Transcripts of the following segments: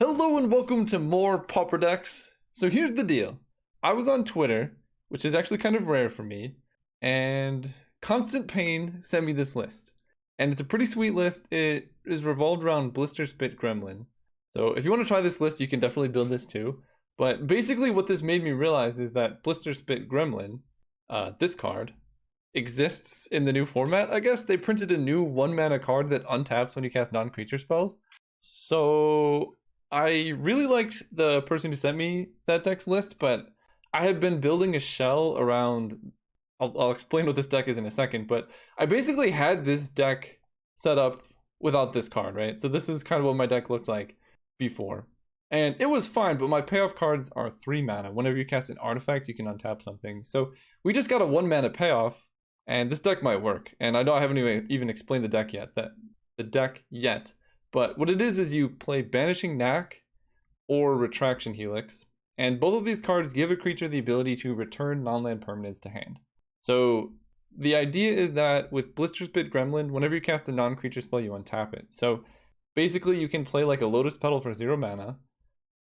Hello and welcome to more Pauper decks. So here's the deal. I was on Twitter, which is actually kind of rare for me, and Constant Pain sent me this list. And it's a pretty sweet list. It is revolved around Blister Spit Gremlin. So if you want to try this list, you can definitely build this too. But basically what this made me realize is that Blister Spit Gremlin, this card, exists in the new format. I guess they printed a new 1-mana card that untaps when you cast non-creature spells. So I really liked the person who sent me that deck's list, but I had been building a shell around, I'll explain what this deck is in a second, but I basically had this deck set up without this card, right? So this is kind of what my deck looked like before. And it was fine, but my payoff cards are 3 mana. Whenever you cast an artifact, you can untap something. So we just got a 1 mana payoff, and this deck might work. And I know I haven't even explained the deck yet. But what it is you play Banishing Knack or Retraction Helix, and both of these cards give a creature the ability to return non-land permanents to hand. So the idea is that with Blister Spit Gremlin, whenever you cast a non-creature spell, you untap it. So basically you can play like a Lotus Petal for 0 mana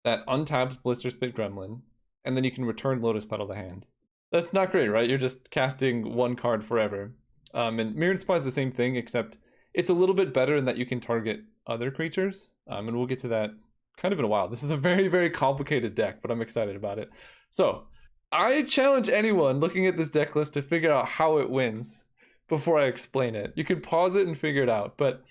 that untaps Blister Spit Gremlin, and then you can return Lotus Petal to hand. That's not great, right? You're just casting one card forever. And Mirror Spy is the same thing, except it's a little bit better in that you can target other creatures, and we'll get to that kind of in a while. This is a very, very complicated deck, but I'm excited about it. So I challenge anyone looking at this deck list to figure out how it wins before I explain it. You can pause it and figure it out, but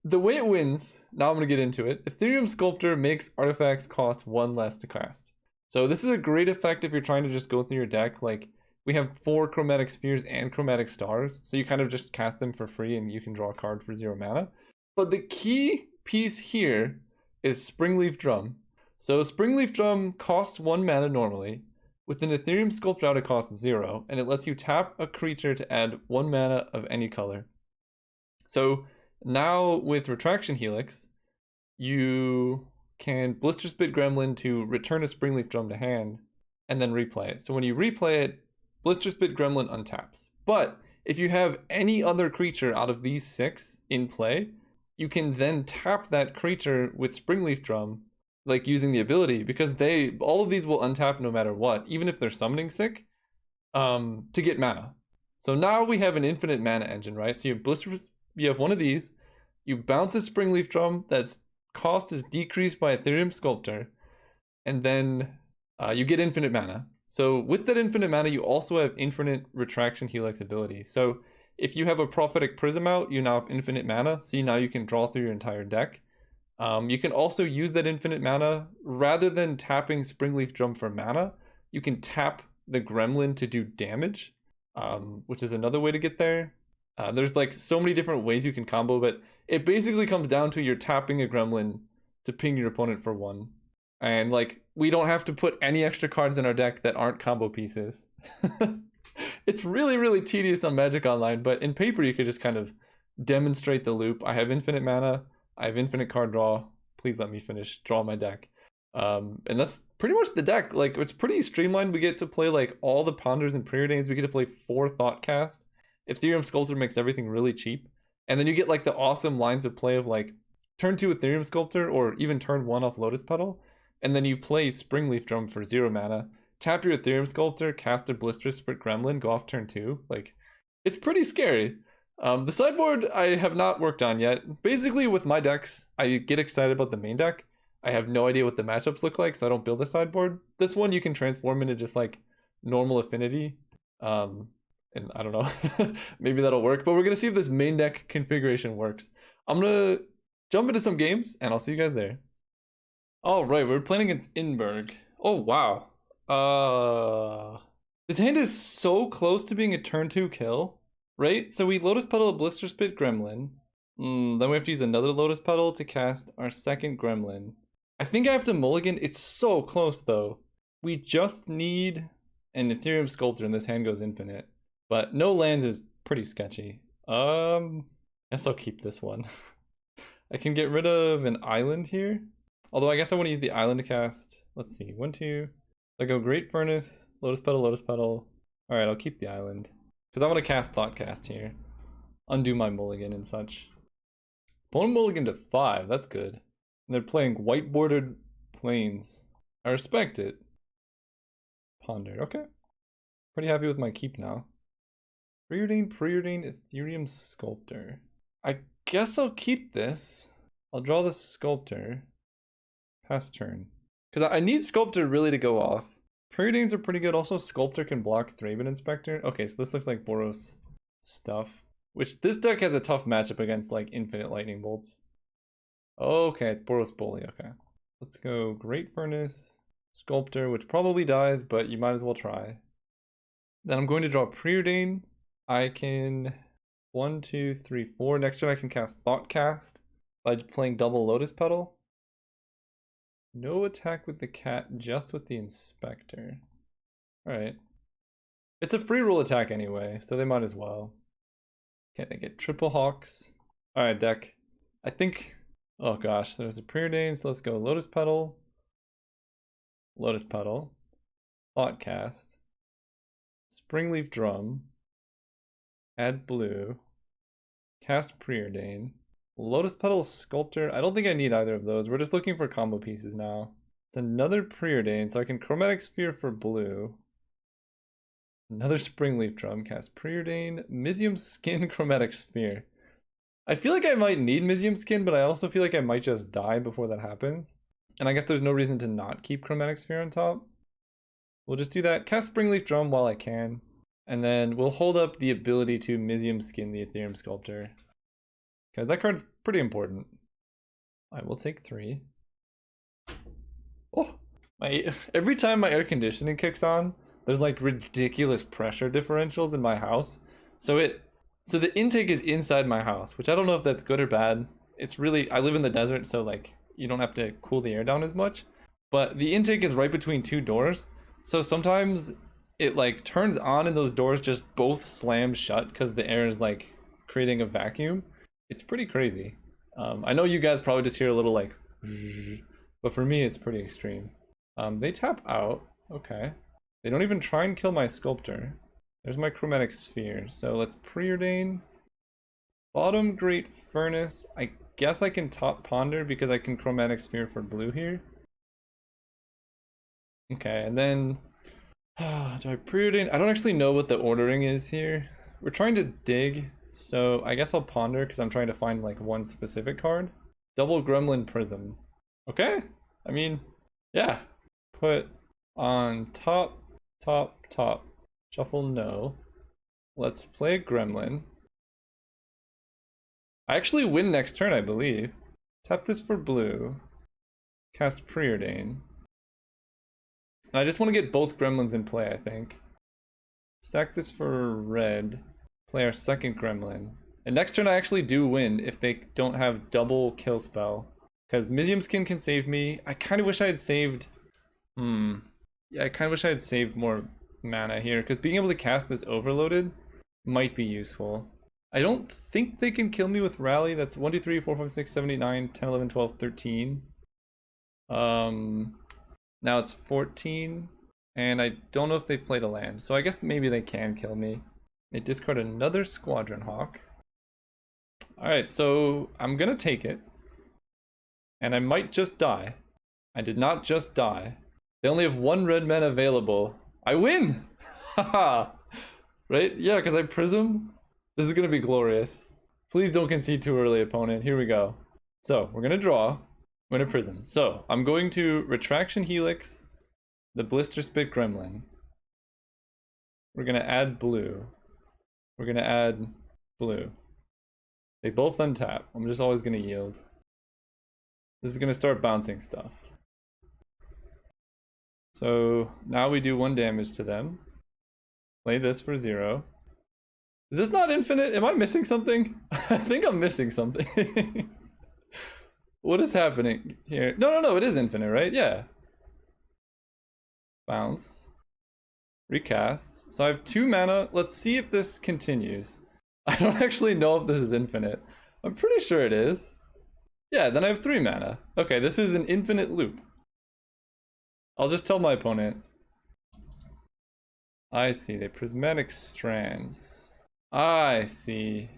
the way it wins, now I'm going to get into it. Ethereum Sculptor makes artifacts cost 1 less to cast. So this is a great effect if you're trying to just go through your deck. Like, we have 4 Chromatic Spheres and Chromatic Stars, so you kind of just cast them for free and you can draw a card for 0 mana. But the key piece here is Springleaf Drum. So Springleaf Drum costs 1 mana normally. With an Ethereum Sculptor out, it costs 0, and it lets you tap a creature to add 1 mana of any color. So now with Retraction Helix, you can Blister Spit Gremlin to return a Springleaf Drum to hand and then replay it. So when you replay it, Blister Spit Gremlin untaps. But if you have any other creature out of these 6 in play, you can then tap that creature with Springleaf Drum, like using the ability, because all of these will untap no matter what, even if they're summoning sick, to get mana. So now we have an infinite mana engine, right? So you have one of these, you bounce a Springleaf Drum that's cost is decreased by Ethereum Sculptor, and then you get infinite mana. So with that infinite mana, you also have infinite Retraction Helix ability. So if you have a Prophetic Prism out, you now have infinite mana, so now you can draw through your entire deck. You can also use that infinite mana, rather than tapping Springleaf Drum for mana, you can tap the Gremlin to do damage, which is another way to get there. There's like so many different ways you can combo, but it basically comes down to you're tapping a Gremlin to ping your opponent for 1. And like, we don't have to put any extra cards in our deck that aren't combo pieces. It's really, really tedious on Magic Online, but in paper you could just kind of demonstrate the loop. I have infinite mana, I have infinite card draw, please let me draw my deck. And that's pretty much the deck. Like, it's pretty streamlined. We get to play like all the Ponders and Preordains. We get to play 4 Thoughtcast. Ethereum Sculptor makes everything really cheap. And then you get like the awesome lines of play of like turn 2 Ethereum Sculptor, or even turn 1 off Lotus Petal. And then you play Springleaf Drum for 0 mana, tap your Ethereum Sculptor, cast a Blister Spit Gremlin, go off turn 2. Like, it's pretty scary. The sideboard I have not worked on yet. Basically with my decks, I get excited about the main deck. I have no idea what the matchups look like, so I don't build a sideboard. This one you can transform into just like normal affinity. And I don't know, maybe that'll work, but we're gonna see if this main deck configuration works. I'm gonna jump into some games and I'll see you guys there. All right, we're playing against Inberg. Oh, wow. This hand is so close to being a turn 2 kill, right? So we Lotus Petal a Blister Spit Gremlin. Then we have to use another Lotus Petal to cast our second Gremlin. I think I have to mulligan. It's so close though. We just need an Ethereum Sculptor and this hand goes infinite. But no lands is pretty sketchy. Guess I'll keep this one. I can get rid of an island here. Although I guess I want to use the island to cast. Let's see, 1, 2. I go Great Furnace, Lotus Petal, Lotus Petal. All right, I'll keep the island because I want to cast Thoughtcast here. Undo my mulligan and such. Opponent mulligan to 5, that's good. And they're playing white bordered Planes. I respect it. Ponder. Okay. Pretty happy with my keep now. Preordained, Ethereum Sculptor. I guess I'll keep this. I'll draw the Sculptor. Pass turn. Because I need Sculptor really to go off. Preordains are pretty good. Also, Sculptor can block Thraben Inspector. Okay, so this looks like Boros stuff. Which, this deck has a tough matchup against, like, Infinite Lightning Bolts. Okay, it's Boros Bully. Okay. Let's go Great Furnace, Sculptor, which probably dies, but you might as well try. Then I'm going to draw Preordain. I can 1, 2, 3, 4. Next turn I can cast Thoughtcast by playing double Lotus Petal. No attack with the cat, just with the Inspector. Alright. It's a free roll attack anyway, so they might as well. Okay, they get triple Hawks. Alright, deck. I think... Oh gosh, there's a Preordain, so let's go Lotus Petal. Lotus Petal. Thoughtcast. Springleaf Drum. Add blue. Cast Preordain. Lotus Petal Sculptor. I don't think I need either of those. We're just looking for combo pieces now. It's another Preordain, so I can Chromatic Sphere for blue. Another Springleaf Drum. Cast Preordain. Mizzium Skin Chromatic Sphere. I feel like I might need Mizzium Skin, but I also feel like I might just die before that happens. And I guess there's no reason to not keep Chromatic Sphere on top. We'll just do that. Cast Springleaf Drum while I can. And then we'll hold up the ability to Mizzium Skin the Ethereum Sculptor. Okay, that card's pretty important. I will take 3. Oh, every time my air conditioning kicks on, there's like ridiculous pressure differentials in my house. So the intake is inside my house, which I don't know if that's good or bad. It's really, I live in the desert, so like you don't have to cool the air down as much. But the intake is right between 2 doors. So sometimes it like turns on and those doors just both slam shut because the air is like creating a vacuum. It's pretty crazy. I know you guys probably just hear a little like, but for me it's pretty extreme. They tap out. Okay. They don't even try and kill my Sculptor. There's my Chromatic Sphere. So let's Preordain. Bottom Great Furnace. I guess I can top Ponder because I can Chromatic Sphere for blue here. Okay, and then do I Preordain? I don't actually know what the ordering is here. We're trying to dig. So I guess I'll Ponder because I'm trying to find like one specific card. Double Gremlin Prism. Okay. I mean, yeah. Put on top. Shuffle no. Let's play a Gremlin. I actually win next turn, I believe. Tap this for blue. Cast Preordain. And I just want to get both Gremlins in play, I think. Sack this for red. Play our second Gremlin. And next turn I actually do win if they don't have double kill spell. Because Mizzium Skin can save me. I kind of wish I had saved... Yeah, I kind of wish I had saved more mana here. Because being able to cast this overloaded might be useful. I don't think they can kill me with Rally. That's 1, 2, 3, 4, 5, 6, 7, 8, 9, 10, 11, 12, 13. Now it's 14. And I don't know if they've played a land. So I guess maybe they can kill me. They discard another Squadron Hawk. Alright, so I'm gonna take it. And I might just die. I did not just die. They only have 1 red mana available. I win! Haha! Right? Yeah, because I Prism. This is gonna be glorious. Please don't concede too early, opponent. Here we go. So, we're gonna draw. We're gonna Prism. So, I'm going to Retraction Helix, the Blister Spit Gremlin. We're gonna add blue. We're gonna add blue. They both untap. I'm just always gonna yield. This is gonna start bouncing stuff. So now we do 1 damage to them. Play this for 0. Is this not infinite? Am I missing something? I think I'm missing something. What is happening here? No, it is infinite, right? Yeah. Bounce. Recast. So I have 2 mana. Let's see if this continues. I don't actually know if this is infinite. I'm pretty sure it is. Yeah, then I have 3 mana. Okay, this is an infinite loop. I'll just tell my opponent. I see, they Prismatic Strands. I see.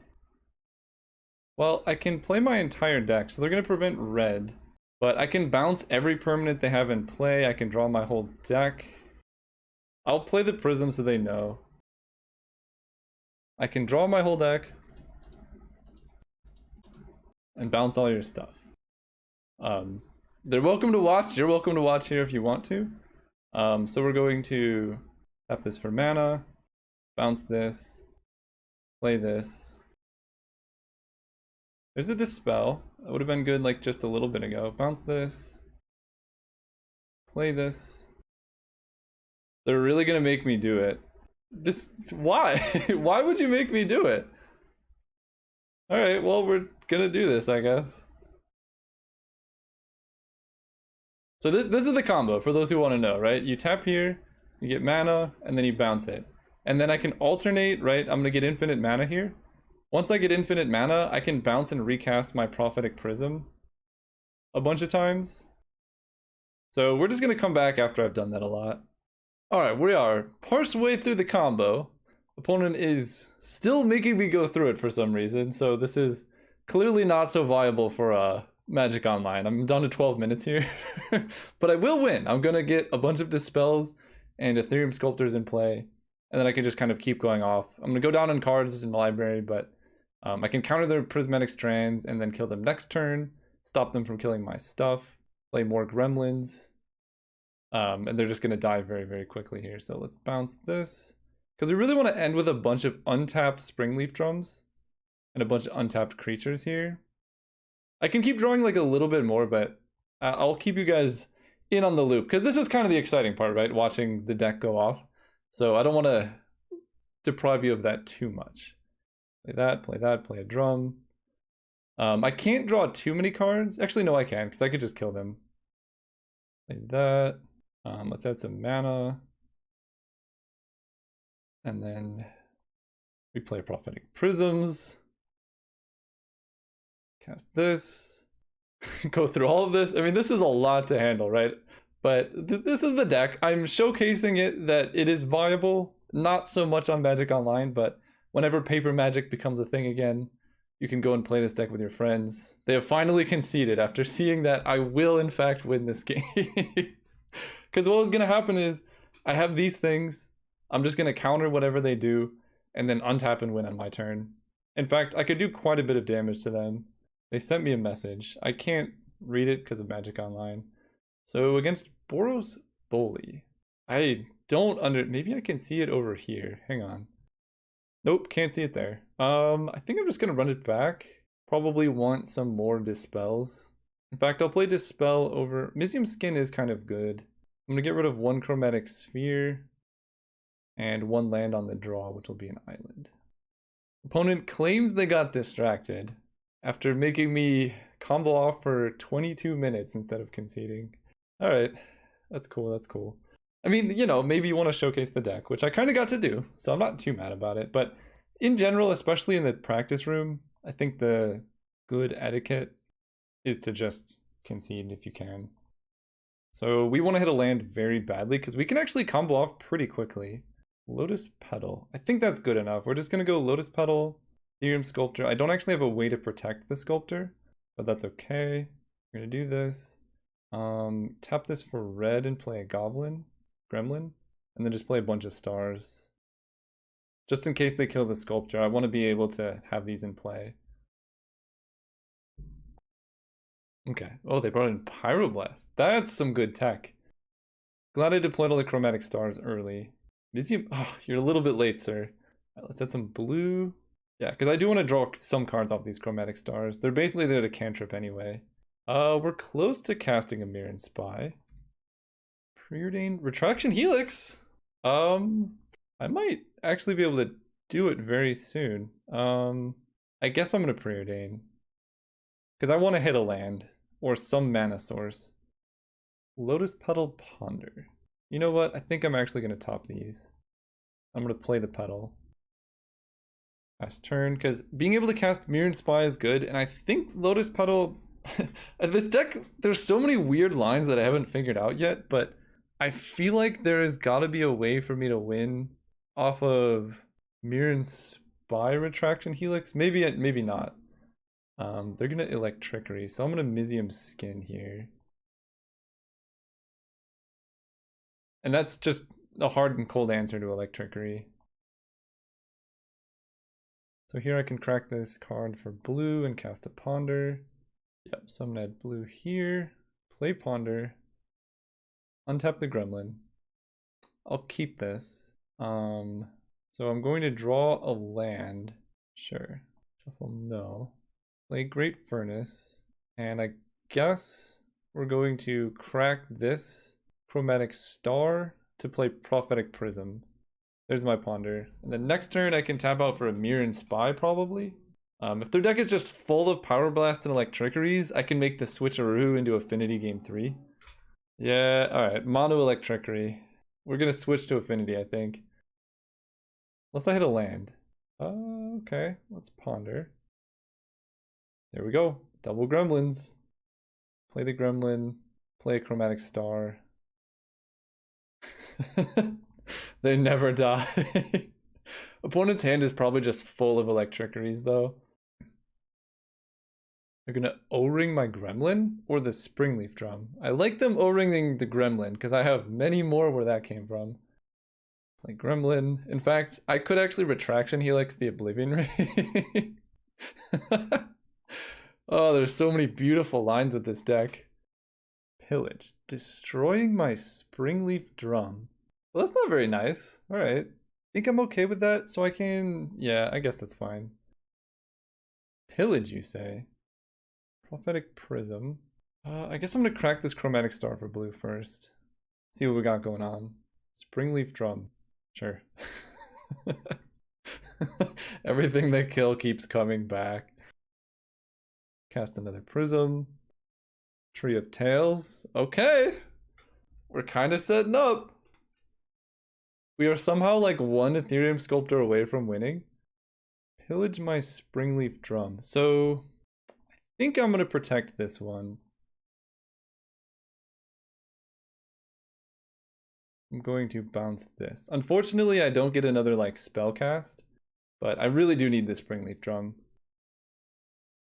Well, I can play my entire deck, so they're going to prevent red. But I can bounce every permanent they have in play. I can draw my whole deck. I'll play the Prism so they know. I can draw my whole deck and bounce all your stuff. They're welcome to watch. You're welcome to watch here if you want to. So we're going to tap this for mana, bounce this, play this. There's a Dispel. That would have been good like just a little bit ago. Bounce this, play this. They're really gonna make me do it. Why? Why would you make me do it? Alright, well, we're gonna do this, I guess. So this is the combo, for those who want to know, right? You tap here, you get mana, and then you bounce it. And then I can alternate, right? I'm gonna get infinite mana here. Once I get infinite mana, I can bounce and recast my Prophetic Prism a bunch of times. So we're just gonna come back after I've done that a lot. Alright, we are partially through the combo. Opponent is still making me go through it for some reason, so this is clearly not so viable for Magic Online. I'm down to 12 minutes here, but I will win. I'm gonna get a bunch of Dispels and Ethereum Sculptors in play, and then I can just kind of keep going off. I'm gonna go down on cards in the library, but I can counter their Prismatic Strands and then kill them next turn, stop them from killing my stuff, play more Gremlins, and they're just gonna die very, very quickly here. So let's bounce this, because we really want to end with a bunch of untapped Springleaf Drums and a bunch of untapped creatures here. I can keep drawing like a little bit more, but I'll keep you guys in on the loop, because this is kind of the exciting part, right? Watching the deck go off. So I don't want to deprive you of that too much. Play that, play a drum. I can't draw too many cards. Actually, no, I can, because I could just kill them. Play that. Let's add some mana. And then we play Prophetic Prisms. Cast this. Go through all of this. I mean, this is a lot to handle, right? But this is the deck. I'm showcasing it that it is viable. Not so much on Magic Online, but whenever paper Magic becomes a thing again, you can go and play this deck with your friends. They have finally conceded after seeing that I will in fact win this game. Because what was going to happen is I have these things. I'm just going to counter whatever they do and then untap and win on my turn. In fact, I could do quite a bit of damage to them. They sent me a message. I can't read it because of Magic Online. So against Boros Bully, I don't maybe I can see it over here. Hang on. Nope, can't see it there. I think I'm just gonna run it back. Probably want some more Dispels. In fact, I'll play Dispel over... Mizzium Skin is kind of good. I'm gonna get rid of one Chromatic Sphere and one land on the draw, which will be an island. Opponent claims they got distracted after making me combo off for 22 minutes instead of conceding. Alright, that's cool, that's cool. I mean, you know, maybe you want to showcase the deck, which I kind of got to do, so I'm not too mad about it. But in general, especially in the practice room, I think the good etiquette is to just concede if you can. So we want to hit a land very badly, because we can actually combo off pretty quickly. Lotus Petal. I think that's good enough. We're just going to go Lotus Petal, Ethereum Sculptor. I don't actually have a way to protect the Sculptor, but that's okay. We're going to do this. Tap this for red and play a Gremlin, and then just play a bunch of stars. Just in case they kill the Sculptor, I want to be able to have these in play. Okay. Oh, they brought in Pyroblast. That's some good tech. Glad I deployed all the chromatic stars early. Oh, you're a little bit late, sir. Right, let's add some blue. Yeah, because I do want to draw some cards off these chromatic stars. They're basically there to cantrip anyway. We're close to casting a Mirren Spy. Preordained Retraction Helix. I might actually be able to do it very soon. I guess I'm gonna preordain, because I want to hit a land or some mana source. Lotus Petal Ponder. You know what? I think I'm actually gonna top these. I'm gonna play the petal. Last turn, because being able to cast Mirren Spy is good, and I think Lotus Petal. This deck, there's so many weird lines that I haven't figured out yet, but I feel like there has got to be a way for me to win off of Mirren Spy Retraction Helix. Maybe not. They're gonna Electrickery, so I'm gonna Mizium Skin here. And that's just a hard and cold answer to Electrickery. So here I can crack this card for blue and cast a Ponder. Yep, so I'm gonna add blue here, play Ponder, untap the Gremlin. I'll keep this. So I'm going to draw a land. Sure. Shuffle no. Play Great Furnace. And I guess we're going to crack this Chromatic Star to play Prophetic Prism. There's my Ponder. And then next turn I can tap out for a Mirror and Spy probably. If their deck is just full of Power Blast and Electrickeries, I can make the switcheroo into Affinity game 3. Yeah, alright. Mono Electrickery. We're gonna switch to Affinity, I think. Unless I hit a land. Okay, let's Ponder. There we go. Double Gremlins. Play the Gremlin. Play a Chromatic Star. They never die. Opponent's hand is probably just full of Electrickeries, though. They're gonna O-ring my Gremlin or the Springleaf Drum. I like them O-ringing the Gremlin because I have many more where that came from. Play Gremlin. In fact, I could actually Retraction Helix the Oblivion Ray. Oh, there's so many beautiful lines with this deck. Pillage. Destroying my Springleaf Drum. Well, that's not very nice. Alright. Think I'm okay with that, so I can... Yeah, I guess that's fine. Pillage, you say? Prophetic Prism. I guess I'm gonna crack this Chromatic Star for blue first. See what we got going on. Springleaf Drum. Sure. Everything they kill keeps coming back. Cast another Prism. Tree of Tails. Okay. We're kind of setting up. We are somehow like one Ethereum Sculptor away from winning. Pillage my Springleaf Drum. So I think I'm going to protect this one. I'm going to bounce this. Unfortunately, I don't get another like spell cast, but I really do need this Springleaf Drum.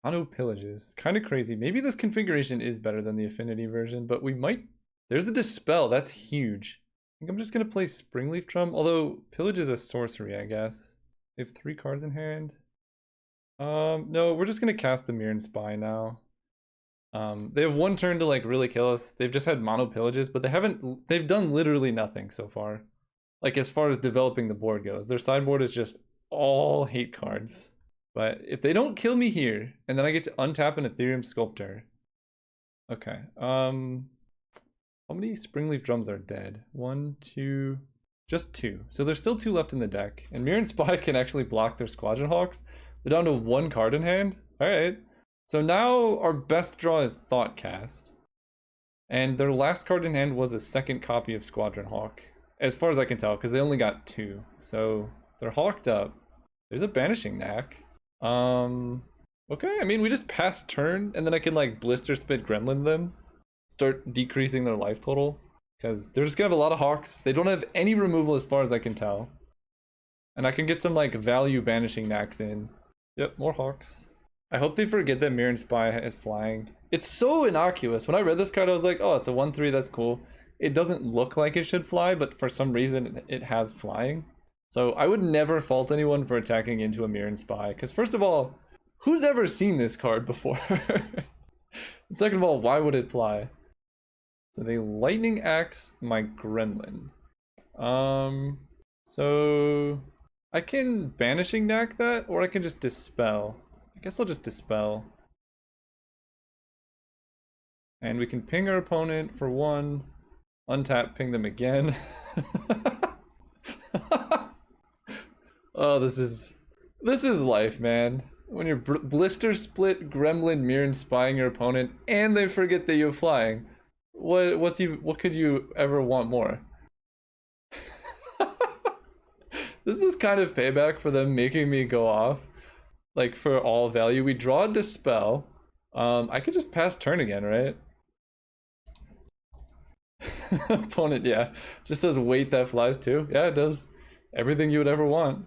Auto Pillages. Kind of crazy. Maybe this configuration is better than the Affinity version, but we might... There's a Dispel. That's huge. I think I'm just going to play Springleaf Drum, although Pillage is a sorcery, I guess. They have 3 cards in hand. No, we're just going to cast the Mirror and Spy now. They have 1 turn to like really kill us. They've just had mono Pillages, but they've done literally nothing so far. Like as far as developing the board goes. Their sideboard is just all hate cards. But if they don't kill me here, and then I get to untap an Ethereum Sculptor. Okay. How many Springleaf Drums are dead? 1, 2, just 2. So there's still 2 left in the deck. And Mirror and Spy can actually block their Squadron Hawks. They're down to 1 card in hand. Alright. So now our best draw is Thoughtcast. And their last card in hand was a second copy of Squadron Hawk. As far as I can tell, because they only got 2. So they're hawked up. There's a Banishing Knack. Okay, I mean, we just pass turn, and then I can, like, Blister Spit Gremlin them. Start decreasing their life total. Because they're just gonna have a lot of Hawks. They don't have any removal as far as I can tell. And I can get some, like, value Banishing Knacks in. Yep, more Hawks. I hope they forget that Mirror and Spy is flying. It's so innocuous. When I read this card, I was like, oh, it's a 1/3, that's cool. It doesn't look like it should fly, but for some reason, it has flying. So I would never fault anyone for attacking into a Mirror and Spy, because first of all, who's ever seen this card before? Second of all, why would it fly? So they Lightning Axe my Gremlin. So I can Banishing Knack that, or I can just Dispel. I guess I'll just Dispel. And we can ping our opponent for 1, untap, ping them again. Oh, this is life, man. When you're Blister Split, Gremlin, Mirror and Spying your opponent, and they forget that you're flying. What could you ever want more? This is kind of payback for them making me go off. Like for all value, we draw a Dispel. I could just pass turn again, right? Opponent, yeah, just says wait, that flies too. Yeah, it does everything you would ever want.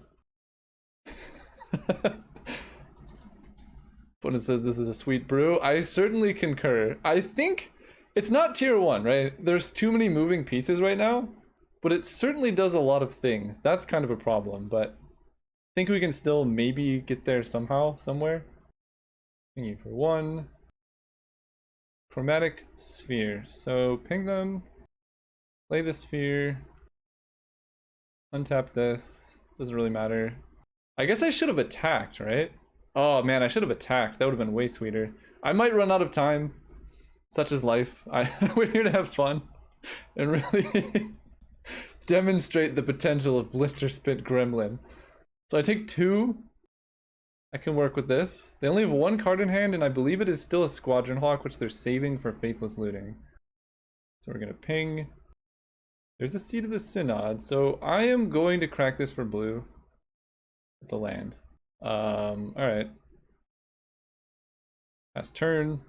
When it says this is a sweet brew, I certainly concur. I think it's not tier 1, right? There's too many moving pieces right now, but it certainly does a lot of things. That's kind of a problem, but I think we can still maybe get there somehow, somewhere. Thank you for 1. Chromatic sphere. So ping them, play the sphere, untap this. Doesn't really matter. I guess I should have attacked, right? Oh man, I should have attacked. That would have been way sweeter. I might run out of time. Such is life. We're here to have fun and really demonstrate the potential of Blister Spit Gremlin. So I take 2. I can work with this. They only have 1 card in hand, and I believe it is still a Squadron Hawk, which they're saving for Faithless Looting. So we're gonna ping. There's a Seed of the Synod, so I am going to crack this for blue. It's a land. Alright. Last turn.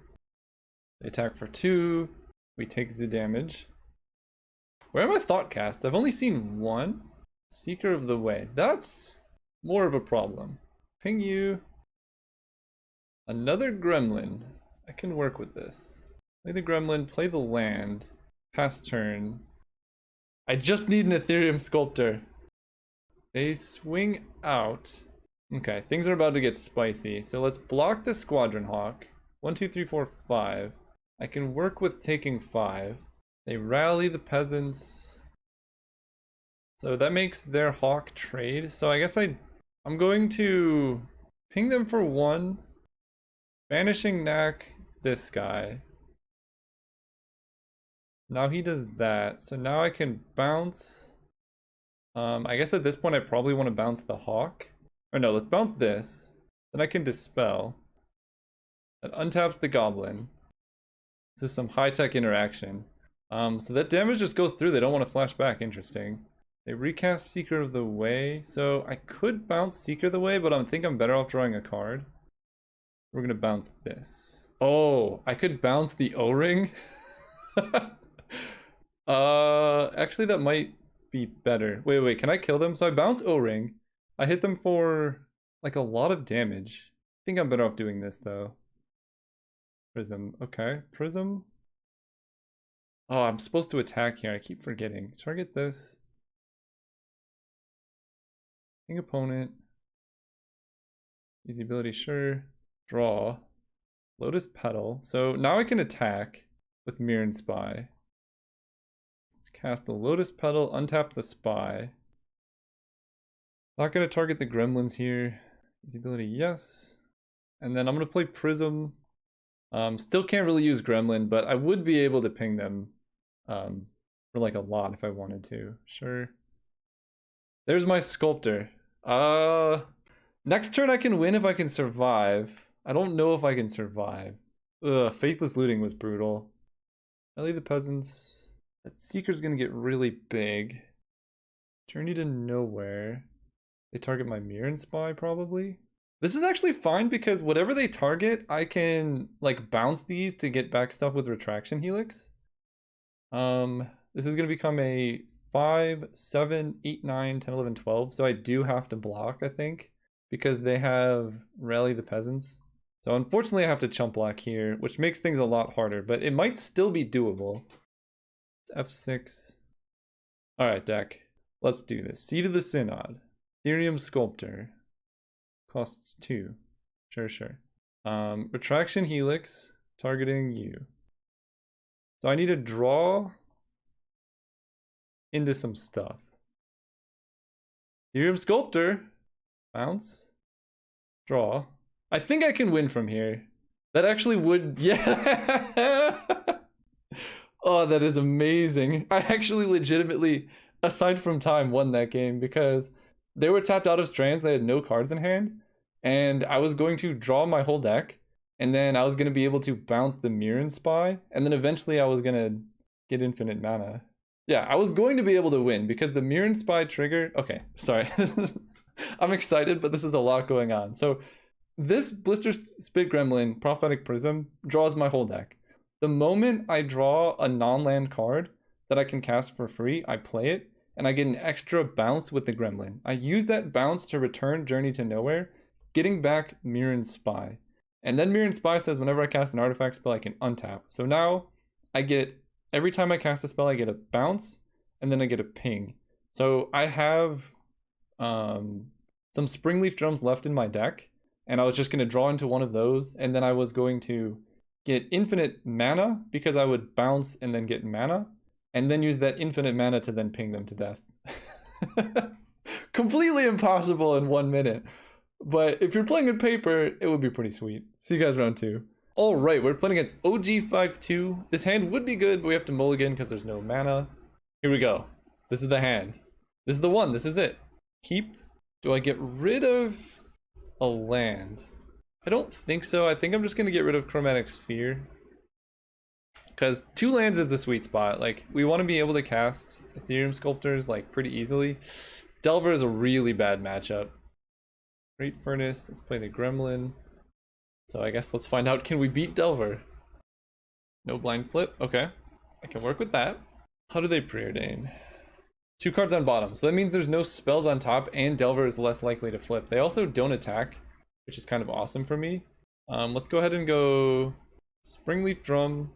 They attack for 2. We take the damage. Where are my thought casts? I've only seen 1. Seeker of the Way. That's more of a problem. Ping you. Another Gremlin. I can work with this. Play the Gremlin, play the land. Pass turn. I just need an Ethereum Sculptor. They swing out. Okay, things are about to get spicy. So let's block the Squadron Hawk. 1, 2, 3, 4, 5. I can work with taking 5. They rally the peasants. So that makes their Hawk trade. So I guess I'm going to ping them for 1. Banishing Knack this guy. Now he does that. So now I can bounce. I guess at this point I probably want to bounce the Hawk. Or no, let's bounce this. Then I can Dispel. That untaps the Goblin. This is some high-tech interaction. So that damage just goes through. They don't want to flash back. Interesting. They recast Seeker of the Way. So I could bounce Seeker of the Way, but I think I'm better off drawing a card. We're going to bounce this. Oh, I could bounce the O-Ring? Actually, that might be better. Wait, can I kill them? So I bounce O-Ring. I hit them for, like, a lot of damage. I think I'm better off doing this, though. Prism. Okay, Prism. Oh, I'm supposed to attack here. I keep forgetting. Target this. King opponent. Easy ability, sure. Draw. Lotus Petal. So now I can attack with Mirror and Spy. Cast the Lotus Petal, untap the Spy. Not going to target the Gremlins here. Easy ability, yes. And then I'm going to play Prism. Still can't really use Gremlin, but I would be able to ping them for like a lot if I wanted to. Sure. There's my Sculptor. Next turn I can win if I can survive. I don't know if I can survive. Ugh, Faithless Looting was brutal. Rally the Peasants. That Seeker's gonna get really big. Journey to Nowhere. They target my Mirror and Spy, probably. This is actually fine because whatever they target, I can like bounce these to get back stuff with Retraction Helix. This is gonna become a 5, 7, 8, 9, 10, 11, 12. So I do have to block, I think, because they have Rally the Peasants. So unfortunately I have to chump block here, which makes things a lot harder, but it might still be doable. It's F6. Alright, deck. Let's do this. Seed of the Synod. Ethereum Sculptor. Costs 2. Sure. Retraction Helix. Targeting you. So I need to draw into some stuff. Ethereum Sculptor. Bounce. Draw. I think I can win from here. That actually would, yeah. Oh, that is amazing. I actually legitimately, aside from time, won that game because they were tapped out of Strands. They had no cards in hand. And I was going to draw my whole deck. And then I was going to be able to bounce the Mirror and Spy. And then eventually I was going to get infinite mana. Yeah, I was going to be able to win because the Mirror and Spy trigger... Okay, sorry. I'm excited, but this is a lot going on. So this Blister Spit Gremlin Prophetic Prism draws my whole deck. The moment I draw a non-land card that I can cast for free, I play it, and I get an extra bounce with the Gremlin. I use that bounce to return Journey to Nowhere, getting back Mirror and Spy. And then Mirror and Spy says whenever I cast an artifact spell, I can untap. So now I get, every time I cast a spell, I get a bounce, and then I get a ping. So I have some Springleaf Drums left in my deck, and I was just going to draw into one of those, and then I was going to get infinite mana because I would bounce and then get mana, and then use that infinite mana to then ping them to death. Completely impossible in 1 minute. But if you're playing in paper, it would be pretty sweet. See you guys round 2. All right, we're playing against OG52. This hand would be good, but we have to mulligan because there's no mana. Here we go. This is the hand. This is the one. This is it. Keep. Do I get rid of a land? I don't think so. I think I'm just going to get rid of Chromatic Sphere. Because 2 lands is the sweet spot. Like, we want to be able to cast Ethereum Sculptors, like, pretty easily. Delver is a really bad matchup. Great Furnace. Let's play the Gremlin. So I guess let's find out, can we beat Delver? No blind flip. Okay. I can work with that. How do they preordain? 2 cards on bottom. So that means there's no spells on top, and Delver is less likely to flip. They also don't attack, which is kind of awesome for me. Let's go ahead and go Springleaf Drum,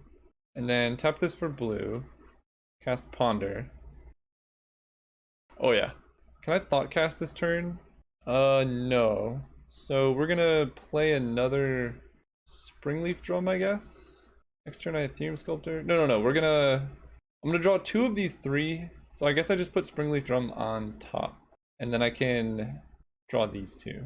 and then tap this for blue. Cast Ponder. Oh yeah. Can I Thought Cast this turn? No. So we're gonna play another Springleaf Drum, I guess. Next turn I Ethereum Sculptor. No. I'm gonna draw 2 of these 3. So I guess I just put Springleaf Drum on top, and then I can draw these 2.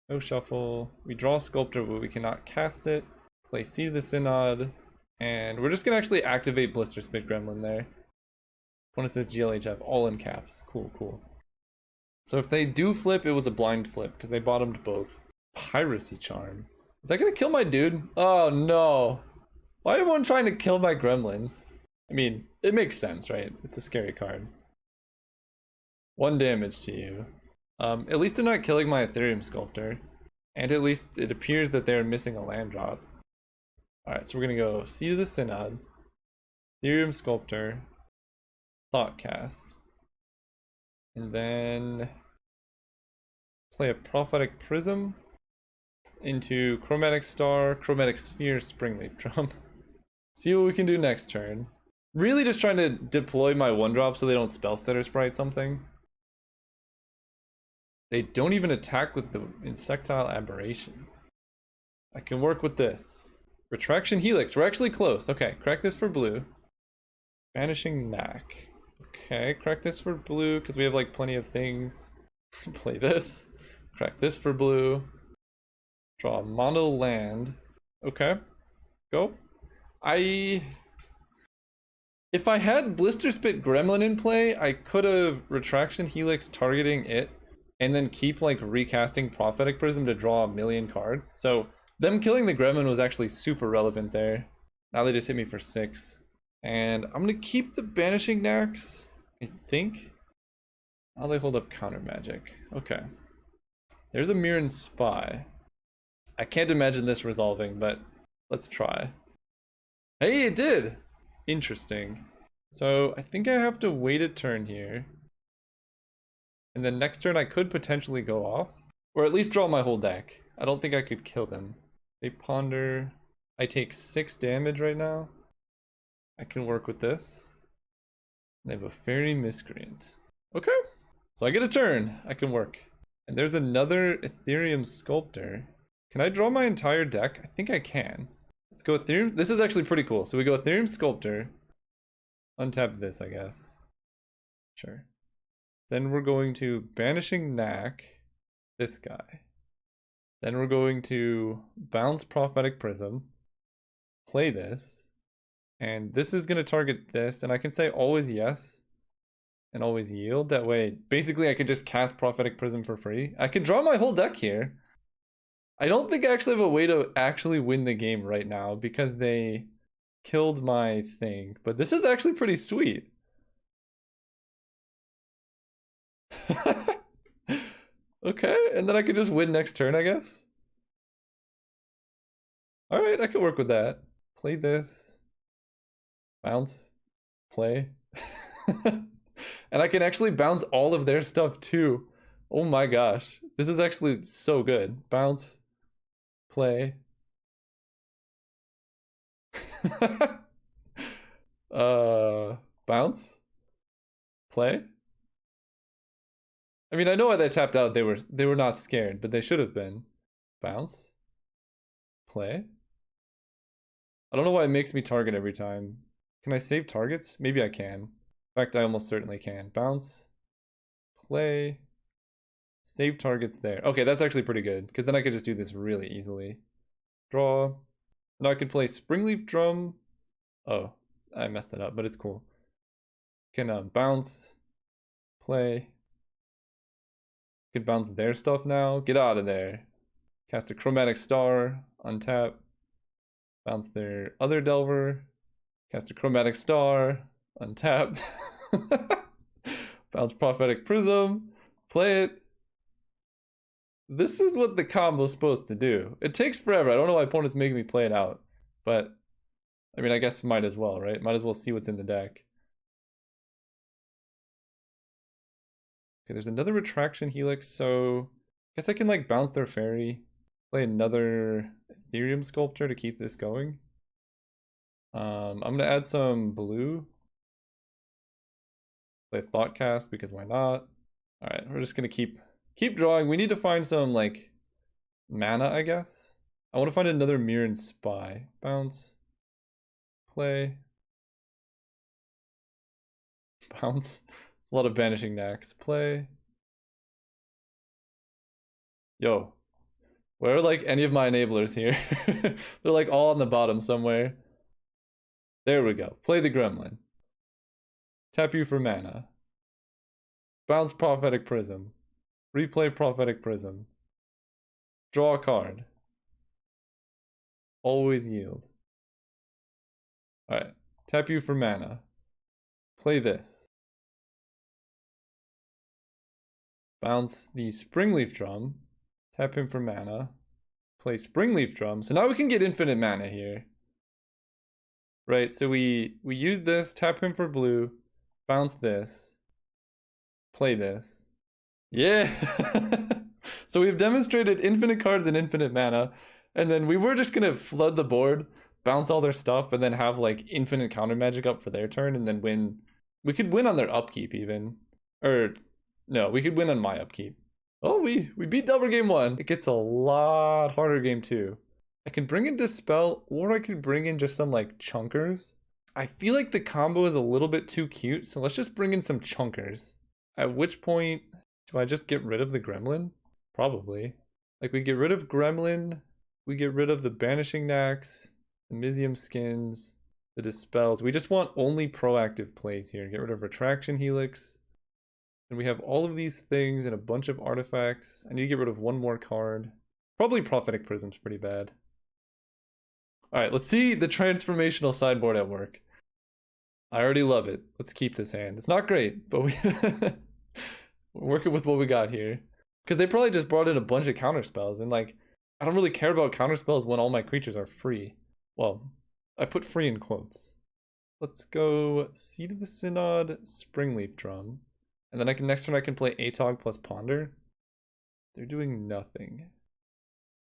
No shuffle. We draw Sculptor, but we cannot cast it. Play Seed of the Synod, and we're just gonna actually activate Blister Spit Gremlin there. Opponent says GLHF, all in caps. Cool. So if they do flip, it was a blind flip because they bottomed both. Piracy Charm. Is that gonna kill my dude? Oh no. Why everyone trying to kill my gremlins? I mean, it makes sense, right? It's a scary card. 1 damage to you. At least they're not killing my Ethereum Sculptor. And at least it appears that they're missing a land drop. Alright, so we're gonna go Seed of the Synod, Ethereum Sculptor, Thought Cast. And then play a Prophetic Prism into Chromatic Star, Chromatic Sphere, Springleaf Drum. See what we can do next turn. Really just trying to deploy my 1-drop so they don't Spell Stutter Sprite something. They don't even attack with the Insectile Aberration. I can work with this. Retraction Helix, we're actually close. Okay, crack this for blue. Vanishing Knack. Okay, crack this for blue because we have like plenty of things. Play this. Crack this for blue. Draw a mono land. Okay, go. If I had Blister Spit Gremlin in play, I could have Retraction Helix targeting it and then keep like recasting Prophetic Prism to draw 1,000,000 cards. So them killing the Gremlin was actually super relevant there. Now they just hit me for 6. And I'm gonna keep the Banishing Knacks, I think. Oh, they hold up Counter Magic. Okay. There's a Mirror and Spy. I can't imagine this resolving, but let's try. Hey, it did! Interesting. So I think I have to wait a turn here. And then next turn I could potentially go off. Or at least draw my whole deck. I don't think I could kill them. They ponder. I take 6 damage right now. I can work with this. They have a Fairy Miscreant. Okay. So I get a turn. I can work. And there's another Ethereum Sculptor. Can I draw my entire deck? I think I can. Let's go Ethereum. This is actually pretty cool. So we go Ethereum Sculptor. Untap this, I guess. Sure. Then we're going to Banishing Knack. This guy. Then we're going to bounce Prophetic Prism. Play this. And this is going to target this, and I can say always yes and always yield. That way, basically I could just cast Prophetic Prism for free. I can draw my whole deck here. I don't think I actually have a way to actually win the game right now because they killed my thing. But this is actually pretty sweet. Okay, and then I could just win next turn, I guess. Alright, I can work with that. Play this. Bounce. Play. And I can actually bounce all of their stuff too. Oh my gosh. This is actually so good. Bounce. Play. Bounce? Play? I mean, I know why they tapped out. They were not scared, but they should have been. Bounce? Play? I don't know why it makes me target every time. Can I save targets? Maybe I can. In fact, I almost certainly can. Bounce. Play. Save targets there. Okay, that's actually pretty good, because then I could just do this really easily. Draw. Now I could play Springleaf Drum. Oh, I messed it up, but it's cool. Can bounce. Play. Could bounce their stuff now. Get out of there. Cast a Chromatic Star. Untap. Bounce their other Delver. Cast a Chromatic Star. Untap. Bounce Prophetic Prism. Play it. This is what the combo's supposed to do. It takes forever. I don't know why opponents making me play it out. But, I mean, I guess might as well, right? Might as well see what's in the deck. Okay, there's another Retraction Helix, so I guess I can like bounce their fairy, play another Ethereum Sculptor to keep this going. I'm gonna add some blue. Play Thoughtcast because why not? Alright, we're just gonna keep drawing. We need to find some like mana, I guess. I want to find another Mirren Spy. Bounce. Play. Bounce. It's a lot of Banishing Knacks. Play. Yo. Where are like any of my enablers here? They're like all on the bottom somewhere. There we go. Play the Gremlin. Tap you for mana. Bounce Prophetic Prism. Replay Prophetic Prism. Draw a card. Always yield. Alright. Tap you for mana. Play this. Bounce the Springleaf Drum. Tap him for mana. Play Springleaf Drum. So now we can get infinite mana here. Right, so we use this, tap him for blue, bounce this, play this. Yeah! So we've demonstrated infinite cards and infinite mana, and then we were just gonna flood the board, bounce all their stuff, and then have like infinite counter magic up for their turn, and then win. We could win on their upkeep even. Or, no, we could win on my upkeep. Oh, we beat Delver game 1. It gets a lot harder game 2. I can bring in Dispel, or I could bring in just some like chunkers. I feel like the combo is a little bit too cute, so let's just bring in some chunkers. At which point, do I just get rid of the Gremlin? Probably. Like we get rid of Gremlin, we get rid of the Banishing Knacks, the Mizium Skins, the Dispels. We just want only proactive plays here. Get rid of Retraction Helix. And we have all of these things and a bunch of artifacts. I need to get rid of one more card. Probably Prophetic Prism's pretty bad. Alright, let's see the transformational sideboard at work. I already love it. Let's keep this hand. It's not great, but we're working with what we got here. Because they probably just brought in a bunch of counterspells, and like, I don't really care about counterspells when all my creatures are free. Well, I put free in quotes. Let's go Seed of the Synod, Springleaf Drum. And then next turn I can play Atog plus Ponder. They're doing nothing.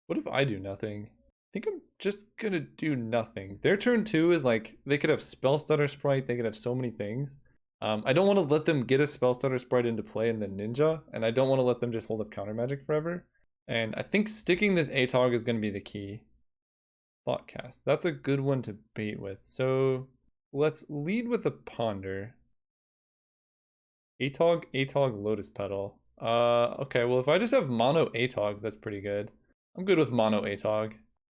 What if I do nothing? I think I'm just gonna do nothing. Their turn 2 is like, they could have Spellstutter Sprite, they could have so many things. I don't want to let them get a Spellstutter Sprite into play and then Ninja, and I don't want to let them just hold up counter magic forever. And I think sticking this Atog is gonna be the key. Thoughtcast. That's a good one to bait with. So let's lead with a Ponder. Atog, Lotus Petal. Okay, well if I just have mono Atogs, that's pretty good. I'm good with mono Atog.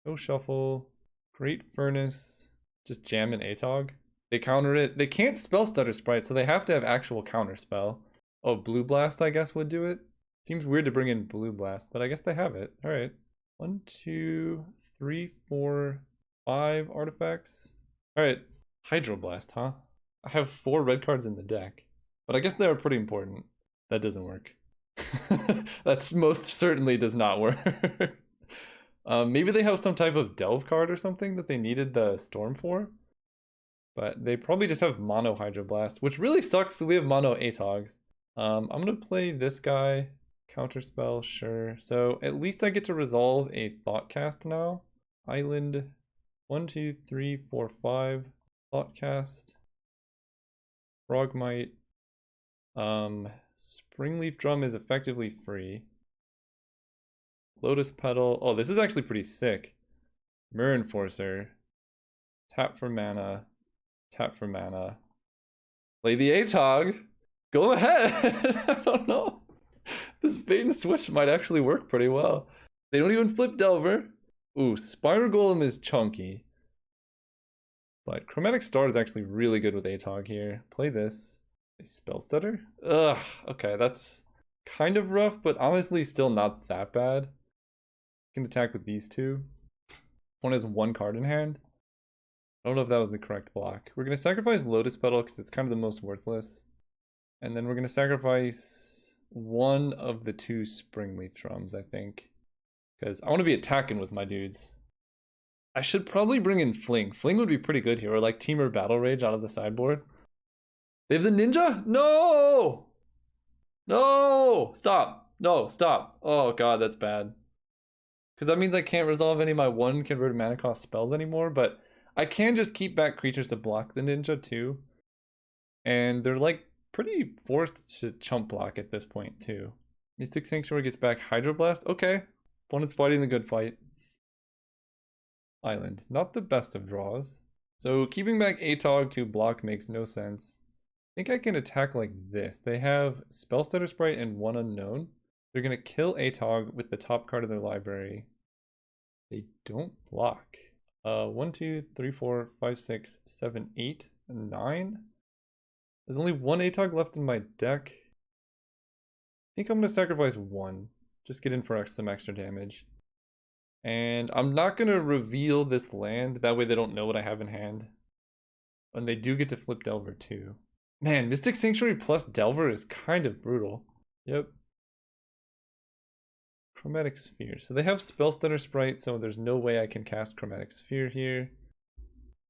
No shuffle. Great Furnace. Just jam an Atog. They counter it. They can't spell Stutter Sprite, so they have to have actual counter spell. Oh, Blue Blast I guess would do it. Seems weird to bring in Blue Blast, but I guess they have it. Alright. 1, 2, 3, 4, 5 artifacts. Alright. Hydroblast, huh? I have 4 red cards in the deck. But I guess they are pretty important. That doesn't work. That's most certainly does not work. Maybe they have some type of delve card or something that they needed the storm for. But they probably just have mono Hydroblast, which really sucks that we have mono Atogs. I'm gonna play this guy. Counterspell, sure. So at least I get to resolve a Thoughtcast now. Island 1, 2, 3, 4, 5. Thoughtcast. Frogmite. Springleaf Drum is effectively free. Lotus Petal. Oh, this is actually pretty sick. Mirror Enforcer. Tap for mana. Tap for mana. Play the Atog. Go ahead. I don't know. This bait and switch might actually work pretty well. They don't even flip Delver. Ooh, Spider Golem is chunky. But Chromatic Star is actually really good with Atog here. Play this. A Spell Stutter? Ugh, okay, that's kind of rough, but honestly still not that bad. Can attack with these two. One has 1 card in hand. I don't know if that was the correct block. We're going to sacrifice Lotus Petal because it's kind of the most worthless. And then we're going to sacrifice one of the 2 Springleaf Drums, I think. Because I want to be attacking with my dudes. I should probably bring in Fling. Fling would be pretty good here. Or like Teamer Battle Rage out of the sideboard. They have the Ninja? No! No! Stop. No, stop. Oh god, that's bad. Because that means I can't resolve any of my 1 converted mana cost spells anymore, but I can just keep back creatures to block the Ninja too. And they're like pretty forced to chump block at this point too. Mystic Sanctuary gets back Hydroblast. Okay. Opponent's fighting the good fight. Island. Not the best of draws. So keeping back Atog to block makes no sense. I think I can attack like this. They have Spellstutter Sprite and 1 unknown. They're going to kill Atog with the top card of their library. They don't block. 1, 2, 3, 4, 5, 6, 7, 8, 9. There's only 1 Atog left in my deck. I think I'm going to sacrifice 1. Just get in for some extra damage. And I'm not going to reveal this land. That way they don't know what I have in hand. And they do get to flip Delver too. Man, Mystic Sanctuary plus Delver is kind of brutal. Yep. Chromatic Sphere. So they have Spellstutter Sprite, so there's no way I can cast Chromatic Sphere here.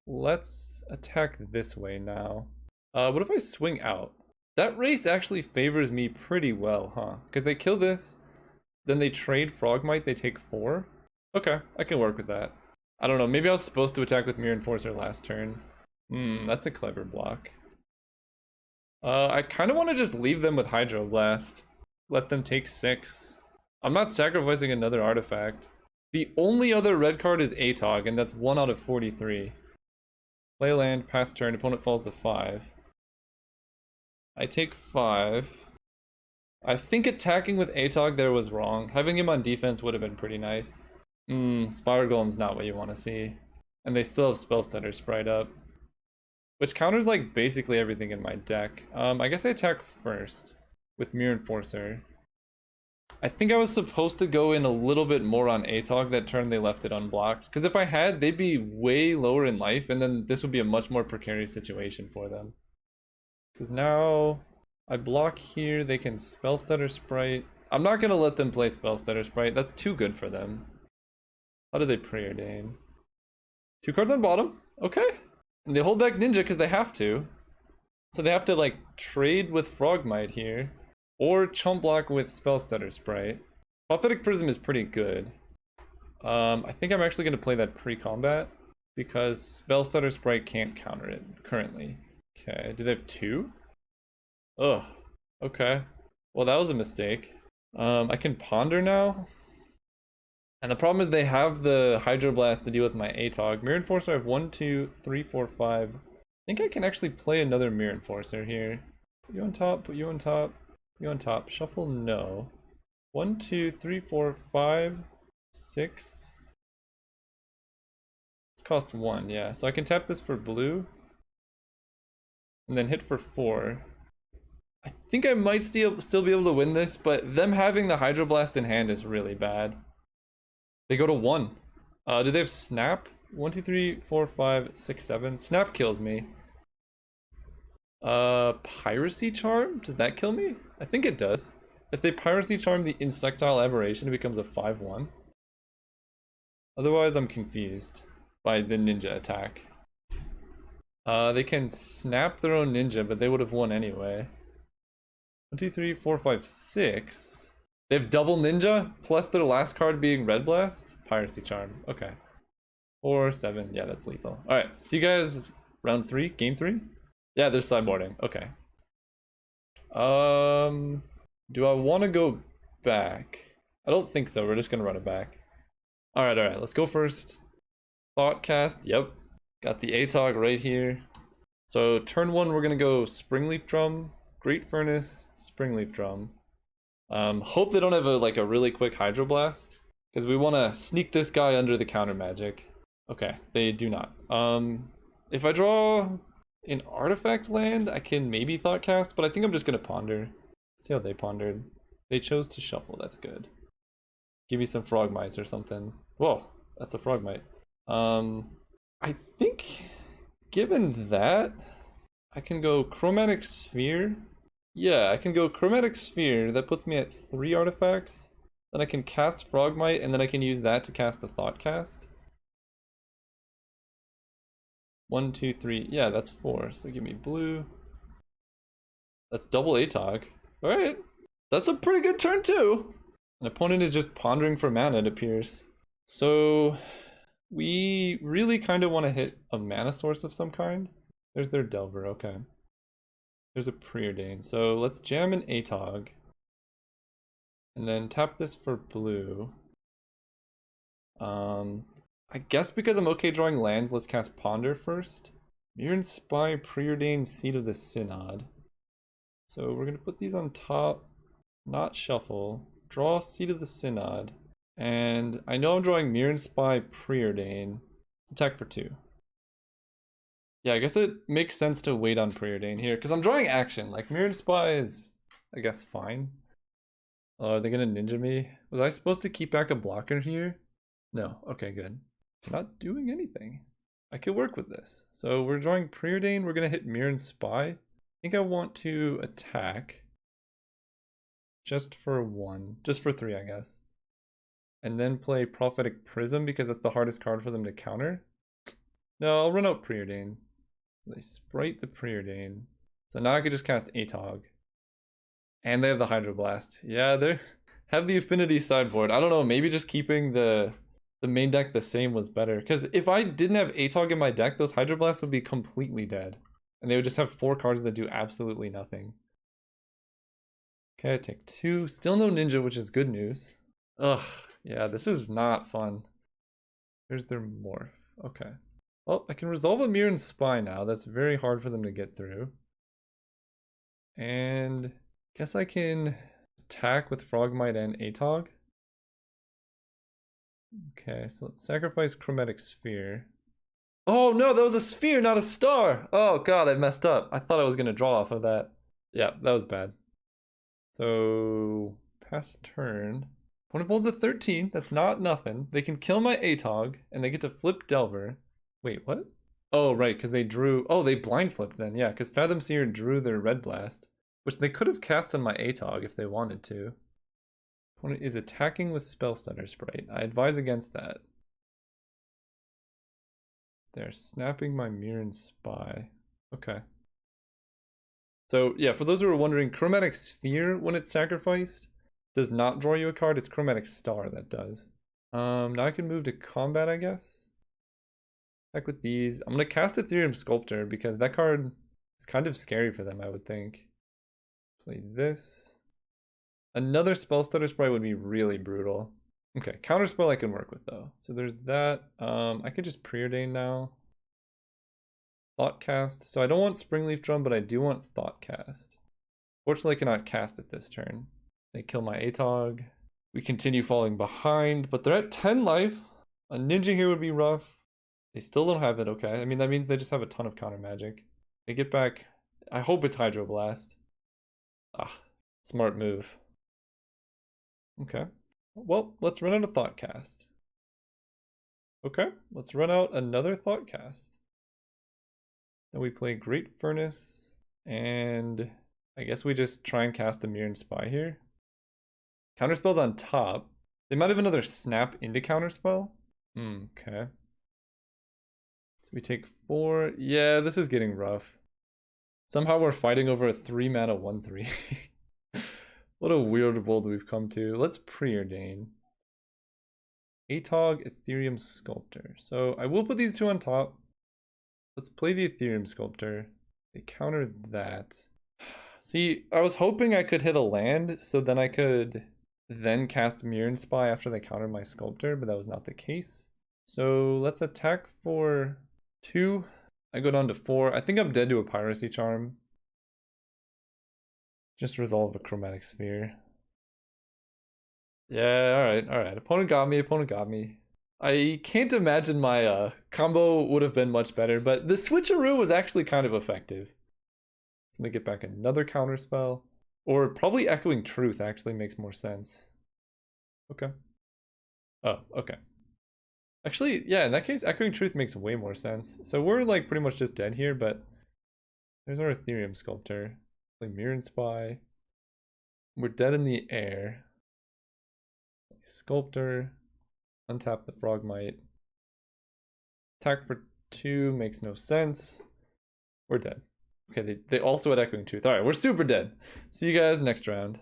Let's attack this way now. What if I swing out? That race actually favors me pretty well, huh? Because they kill this, then they trade Frogmite, they take 4. Okay, I can work with that. I don't know, maybe I was supposed to attack with Mirror Enforcer last turn. That's a clever block. I kind of want to just leave them with Hydroblast. Let them take 6. I'm not sacrificing another artifact. The only other red card is Atog, and that's 1 out of 43. Play land, pass turn, opponent falls to 5. I take 5. I think attacking with Atog there was wrong. Having him on defense would have been pretty nice. Spider Golem's not what you want to see. And they still have Spellstutter Sprite up. Which counters like basically everything in my deck. I guess I attack first with Mirror Enforcer. I think I was supposed to go in a little bit more on Atog that turn they left it unblocked. Because if I had, they'd be way lower in life, and then this would be a much more precarious situation for them. Because now I block here, they can Spellstutter Sprite. I'm not going to let them play Spellstutter Sprite, that's too good for them. How do they Preordain? 2 cards on bottom, okay. And they hold back Ninja because they have to. So they have to like trade with Frogmite here. Or chump block with Spellstutter Sprite. Prophetic Prism is pretty good. I think I'm actually going to play that pre-combat. Because Spellstutter Sprite can't counter it currently. Okay, do they have 2? Ugh, okay. Well, that was a mistake. I can Ponder now. And the problem is they have the Hydroblast to deal with my Atog. Mirror Enforcer, I have 1, 2, 3, 4, 5. I think I can actually play another Mirror Enforcer here. Put you on top, put you on top. You on top. Shuffle, no. 1, 2, 3, 4, 5, 6. This costs 1, yeah. So I can tap this for blue. And then hit for 4. I think I might still be able to win this, but them having the Hydroblast in hand is really bad. They go to 1. Do they have Snap? 1, 2, 3, 4, 5, 6, 7. Snap kills me. Piracy Charm? Does that kill me? I think it does. If they Piracy Charm the Insectile Aberration, it becomes a 5/1. Otherwise, I'm confused by the Ninja attack. They can snap their own Ninja, but they would have won anyway. 1, 2, 3, 4, 5, 6. They have double Ninja, plus their last card being Red Blast? Piracy Charm, okay. 4, 7. Yeah, that's lethal. All right, see you guys round 3, game 3. Yeah, there's sideboarding. Okay. Do I want to go back? I don't think so. We're just gonna run it back. All right. Let's go first. Thoughtcast. Yep. Got the ATOG right here. So turn 1, we're gonna go Springleaf Drum, Great Furnace, Springleaf Drum. Hope they don't have a really quick Hydroblast, because we want to sneak this guy under the counter magic. Okay, they do not. If I draw an artifact land, I can maybe Thoughtcast, but I think I'm just gonna Ponder. See how they pondered. They chose to shuffle. That's good. Give me some Frogmites or something. Whoa, that's a Frogmite. I think, given that, I can go Chromatic Sphere. Yeah, I can go Chromatic Sphere. That puts me at 3 artifacts. Then I can cast Frogmite, and then I can use that to cast the Thoughtcast. 1, 2, 3. Yeah, that's 4. So give me blue. That's double ATOG. Alright. That's a pretty good turn, too. An opponent is just pondering for mana, it appears. So we really kind of want to hit a mana source of some kind. There's their Delver, okay. There's a Preordain. So let's jam an ATOG. And then tap this for blue. I guess because I'm okay drawing lands, let's cast Ponder first. Mirren Spy, Preordain, Seed of the Synod. So we're going to put these on top, not shuffle. Draw Seed of the Synod. And I know I'm drawing Mirren Spy, Preordain. Let's attack for 2. Yeah, I guess it makes sense to wait on Preordain here, because I'm drawing action. Like, Mirren Spy is, I guess, fine. Oh, are they gonna ninja me? Was I supposed to keep back a blocker here? No. Okay, good. I'm not doing anything. I could work with this. So we're drawing Preordain. We're gonna hit Mirren Spy. I think I want to attack. Just for 1. Just for 3, I guess. And then play Prophetic Prism, because that's the hardest card for them to counter. No, I'll run out Preordain. They sprite the Preordain. So now I could just cast ATOG. And they have the Hydroblast. Yeah, they have the Affinity sideboard. I don't know, maybe just keeping the main deck the same was better. Because if I didn't have ATOG in my deck, those Hydroblasts would be completely dead. And they would just have 4 cards that do absolutely nothing. Okay, I take 2. Still no ninja, which is good news. Ugh, yeah, this is not fun. Here's their morph. Okay. Well, I can resolve a Mirren Spy now. That's very hard for them to get through. And guess I can attack with Frogmite and ATOG. Okay, so let's sacrifice Chromatic Sphere. Oh no, that was a sphere, not a star! Oh god, I messed up. I thought I was gonna draw off of that. Yeah, that was bad. So, pass turn. Opponent pulls a 13, that's not nothing. They can kill my ATOG, and they get to flip Delver. Wait, what? Oh, right, because they drew... Oh, they blind flipped then, yeah, because Fathom Seer drew their Red Blast, which they could have cast on my ATOG if they wanted to. Opponent is attacking with Spellstutter Sprite. I advise against that. They're snapping my Mirren Spy. Okay. So, yeah, for those who are wondering, Chromatic Sphere, when it's sacrificed, does not draw you a card. It's Chromatic Star that does. Now I can move to combat, I guess. Back with these. I'm going to cast Ethereum Sculptor because that card is kind of scary for them, I would think. Play this. Another Spellstutter Sprite would be really brutal. Okay, Counterspell I can work with, though. So there's that. I could just Preordain now. Thoughtcast. So I don't want Springleaf Drum, but I do want Thoughtcast. Fortunately, I cannot cast it this turn. They kill my ATOG. We continue falling behind, but they're at 10 life. A ninja here would be rough. They still don't have it, okay. I mean, that means they just have a ton of counter magic. They get back. I hope it's Hydroblast. Ah, smart move. Okay. Well, let's run out a Thoughtcast. Okay, let's run out another Thoughtcast. Then we play Great Furnace, and I guess we just try and cast a Mirren Spy here. Counterspell's on top. They might have another snap into Counterspell. Okay. So we take 4. Yeah, this is getting rough. Somehow we're fighting over a 3 mana 1/3. What a weird world we've come to. Let's Preordain. Atog, Ethereum Sculptor. So I will put these two on top. Let's play the Ethereum Sculptor. They counter that. See, I was hoping I could hit a land, so then I could then cast Mirror and Spy after they counter my Sculptor, but that was not the case. So let's attack for 2. I go down to 4. I think I'm dead to a Piracy Charm. Just resolve a Chromatic Sphere. Yeah, alright. Opponent got me. I can't imagine my combo would have been much better, but the switcheroo was actually kind of effective. So they get back another counter spell. Or probably Echoing Truth actually makes more sense. Okay. Oh, okay. Actually, yeah, in that case, Echoing Truth makes way more sense. So we're like pretty much just dead here, but there's our Ethereum Sculptor. Play Mirror and Spy. We're dead in the air. Sculptor. Untap the Frogmite. Attack for 2 makes no sense. We're dead. Okay, they also had Echoing Truth. Alright, we're super dead. See you guys next round.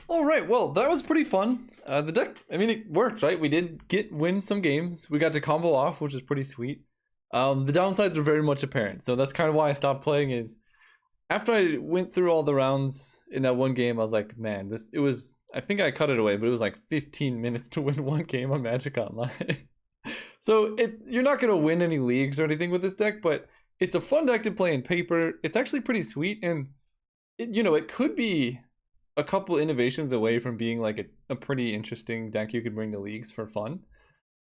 Alright, well, that was pretty fun. The deck, I mean, it worked, right? We did win some games. We got to combo off, which is pretty sweet. The downsides were very much apparent. So that's kind of why I stopped playing is after I went through all the rounds in that one game, I was like, man, I think I cut it away, but it was like 15 minutes to win one game on Magic Online. So you're not going to win any leagues or anything with this deck, but it's a fun deck to play in paper. It's actually pretty sweet, and it could be a couple innovations away from being like a pretty interesting deck you could bring to leagues for fun.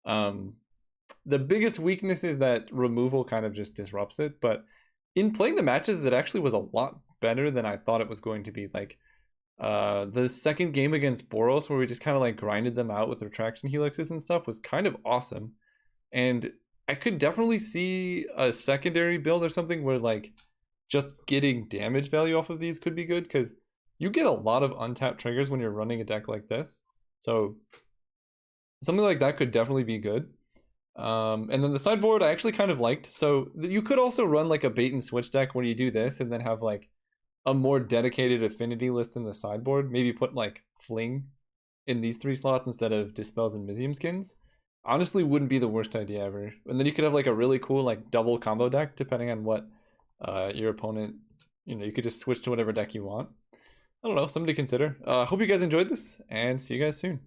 The biggest weakness is that removal kind of just disrupts it, but in playing the matches, it actually was a lot better than I thought it was going to be. Like the second game against Boros, where we just kind of like grinded them out with retraction helixes and stuff, was kind of awesome. And I could definitely see a secondary build or something where like just getting damage value off of these could be good, because you get a lot of untapped triggers when you're running a deck like this. So something like that could definitely be good. And then the sideboard I actually kind of liked. So you could also run like a bait and switch deck where you do this and then have like a more dedicated affinity list in the sideboard. Maybe put like Fling in these 3 slots instead of Dispels and Mizium Skins. Honestly, wouldn't be the worst idea ever. And then you could have like a really cool like double combo deck depending on what your opponent, you could just switch to whatever deck you want. I don't know, something to consider. Hope you guys enjoyed this, and see you guys soon.